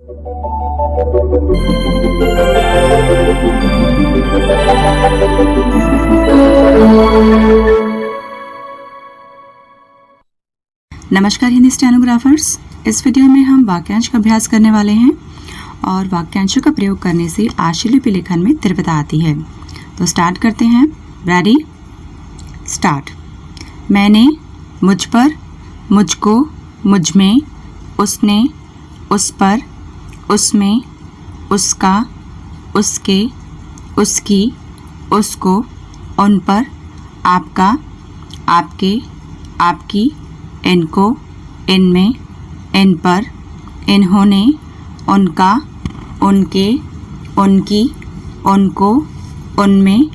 नमस्कार हिंदी स्टेनोग्राफर्स, इस वीडियो में हम वाक्यांश का अभ्यास करने वाले हैं और वाक्यांशों का प्रयोग करने से आशुलिपि लेखन में तीव्रता आती है। तो स्टार्ट करते हैं। Ready, start. मैंने, मुझ पर, मुझको, मुझ में, उसने, उस पर, उसमें, उसका, उसके, उसकी, उसको, उन पर, आपका, आपके, आपकी, इनको, इनमें, इन पर, इन्होंने, उनका, उनके, उनकी, उनको, उनमें,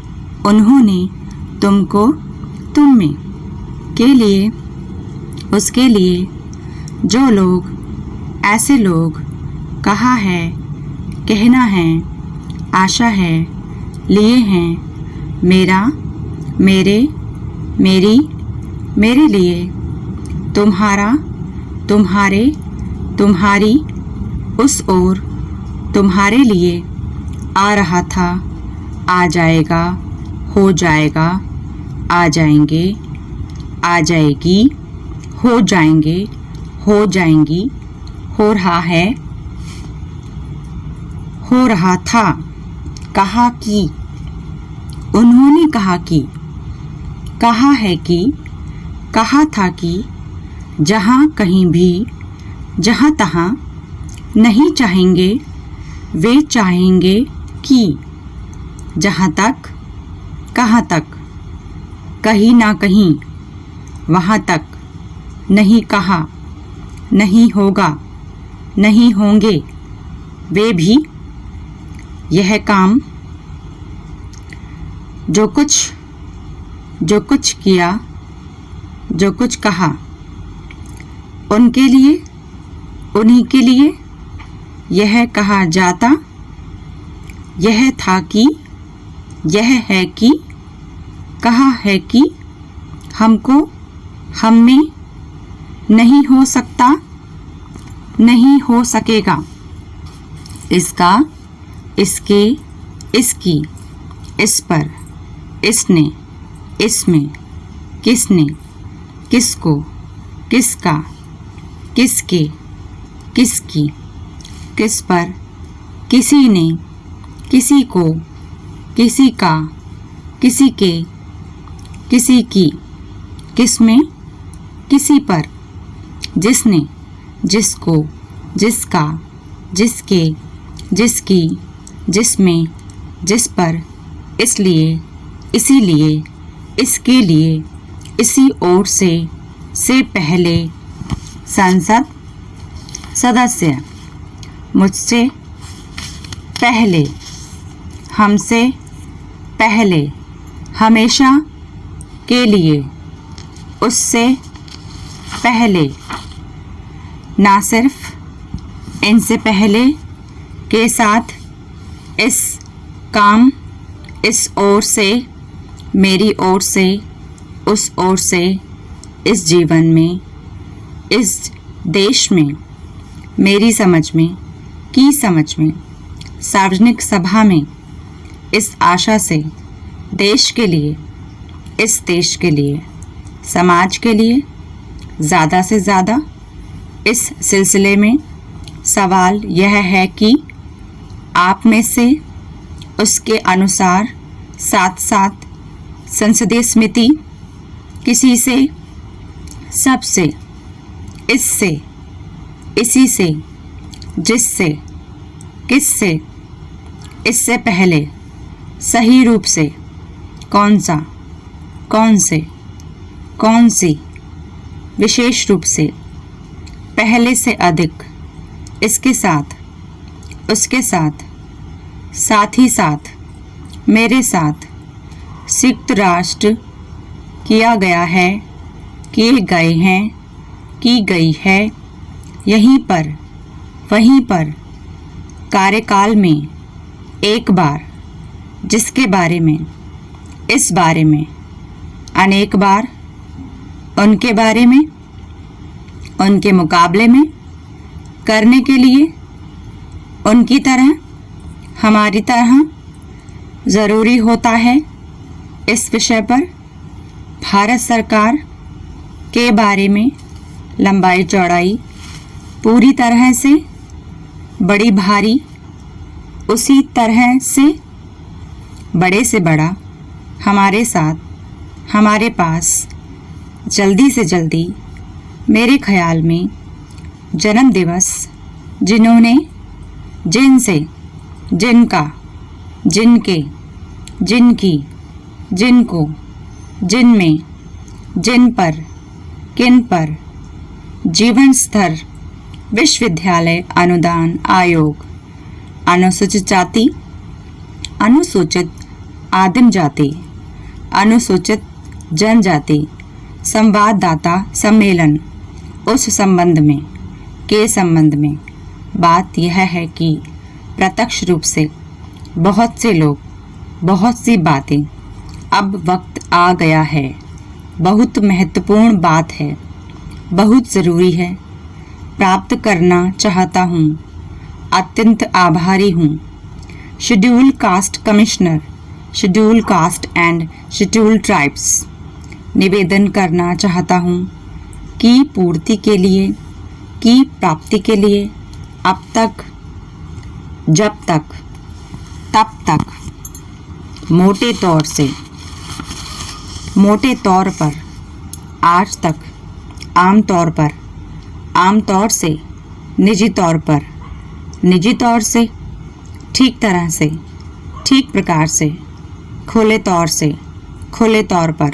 उन्होंने, तुमको, तुम में, के लिए, उसके लिए, जो लोग, ऐसे लोग, कहा है, कहना है, आशा है, लिए हैं, मेरा, मेरे, मेरी, मेरे लिए, तुम्हारा, तुम्हारे, तुम्हारी, उस ओर, तुम्हारे लिए, आ रहा था, आ जाएगा, हो जाएगा, आ जाएंगे, आ जाएगी, हो जाएंगे, हो जाएंगी, हो रहा है, हो रहा था, कहा कि, उन्होंने कहा कि, कहा है कि, कहा था कि, जहाँ कहीं भी, जहाँ तहाँ, नहीं चाहेंगे, वे चाहेंगे कि, जहाँ तक, कहाँ तक, कहीं ना कहीं, वहाँ तक, नहीं कहा, नहीं होगा, नहीं होंगे, वे भी, यह काम, जो कुछ किया, जो कुछ कहा, उनके लिए, उन्हीं के लिए, यह कहा जाता, यह था कि, यह है कि, कहा है कि, हमको, हम में, नहीं हो सकता, नहीं हो सकेगा, इसका, इसके, इसकी, इस पर, इसने, इसमें, किसने, किसको, किसका, किसके, किसकी, किस पर, किसी ने, किसी को, किसी का, किसी के, किसी की, किसमें, किसी पर, जिसने, जिसको, जिसका, जिसके, जिसकी, जिसमें, जिस पर, इसलिए, इसीलिए, इसके लिए, इसी ओर से पहले, संसद, सदस्य, मुझसे, पहले, हमसे, पहले, हमेशा, के लिए, उससे, पहले, ना सिर्फ, इनसे पहले, के साथ, इस काम, इस ओर से, मेरी ओर से, उस ओर से, इस जीवन में, इस देश में, मेरी समझ में, की समझ में, सार्वजनिक सभा में, इस आशा से, देश के लिए, इस देश के लिए, समाज के लिए, ज़्यादा से ज़्यादा, इस सिलसिले में, सवाल यह है कि, आप में से, उसके अनुसार, साथ साथ, संसदीय समिति, किसी से, सबसे, इससे, इसी से, जिससे, किससे, इससे पहले, सही रूप से, कौन सा, कौन से, कौन सी, विशेष रूप से, पहले से अधिक, इसके साथ, उसके साथ, साथ ही साथ, मेरे साथ, संयुक्त राष्ट्र, किया गया है, किए गए हैं, की गई है, यहीं पर, वहीं पर, कार्यकाल में, एक बार, जिसके बारे में, इस बारे में, अनेक बार, उनके बारे में, उनके मुकाबले में, करने के लिए, उनकी तरह, हमारी तरह ज़रूरी होता है। इस विषय पर भारत सरकार के बारे में लंबाई चौड़ाई पूरी तरह से, बड़ी भारी उसी तरह से, बड़े से बड़ा हमारे साथ, हमारे पास, जल्दी से जल्दी, मेरे ख्याल में, जन्म दिवस, जिन्होंने, जिनसे, जिनका, जिनके, जिनकी, जिनको, जिनमें, जिन पर, किन पर, जीवन स्तर, विश्वविद्यालय अनुदान आयोग, अनुसूचित जाति, अनुसूचित आदिम जाति, अनुसूचित जनजाति, संवाददाता सम्मेलन, उस संबंध में, के संबंध में। बात यह है कि प्रत्यक्ष रूप से बहुत से लोग, बहुत सी बातें, अब वक्त आ गया है, बहुत महत्वपूर्ण बात है, बहुत ज़रूरी है, प्राप्त करना चाहता हूँ, अत्यंत आभारी हूँ। Schedule caste commissioner, schedule caste and schedule tribes, निवेदन करना चाहता हूँ कि पूर्ति के लिए, की प्राप्ति के लिए, अब तक, जब तक, तब तक, मोटे तौर पर, आज तक, आम तौर से, निजी तौर से, ठीक तरह से, ठीक प्रकार से, खुले तौर पर,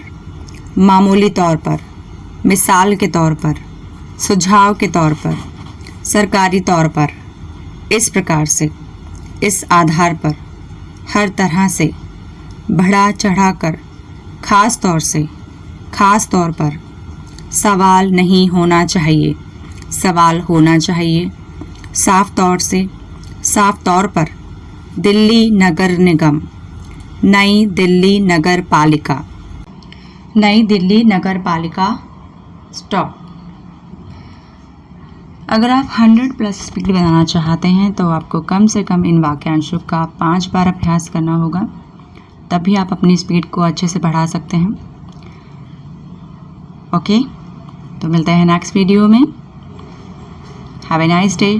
मामूली तौर पर, मिसाल के तौर पर, सुझाव के तौर पर, सरकारी तौर पर, इस प्रकार से, इस आधार पर, हर तरह से, बढ़ा चढ़ाकर, खास तौर पर, सवाल नहीं होना चाहिए, सवाल होना चाहिए, साफ तौर पर, दिल्ली नगर निगम, नई दिल्ली नगर पालिका, स्टॉप। अगर आप 100+ स्पीड बनाना चाहते हैं तो आपको कम से कम इन वाक्यांशों का 5 बार अभ्यास करना होगा, तभी आप अपनी स्पीड को अच्छे से बढ़ा सकते हैं। ओके, तो मिलते हैं नेक्स्ट वीडियो में। Have a nice day.